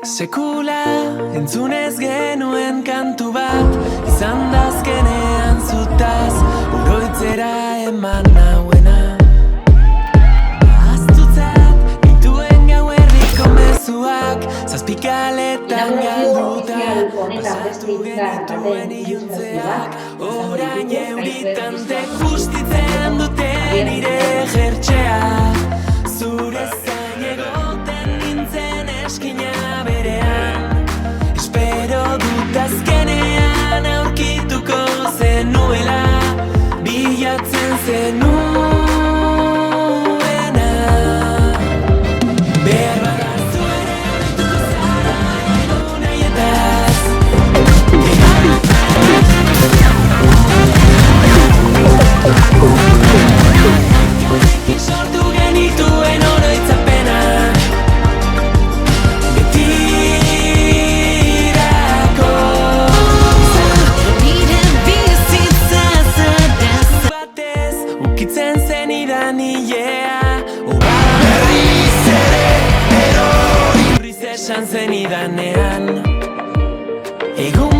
Sekula entzunez genuen kantu bat, izan dazkenean zutaz, oroitzera eman nauena. Ahaztutzat nituen gauerdiko mezuak, zazpikaletan galduta, pasatu genituen iluntzeak, orain euritan dekustitzen dute nire jertxea. Zure zain egoten nintzen eskina berean, espero dut azkenean aurkituko zenuela, bilatzen zenuena. Behar bada zu ere deituko zara egun haietaz. Elkarrekin sortu genituen oroitzapenak, betirako. Nire bizitza zara batez ukitzen zenidan ilea, berriz ere erori berriz esan zenidanean, egun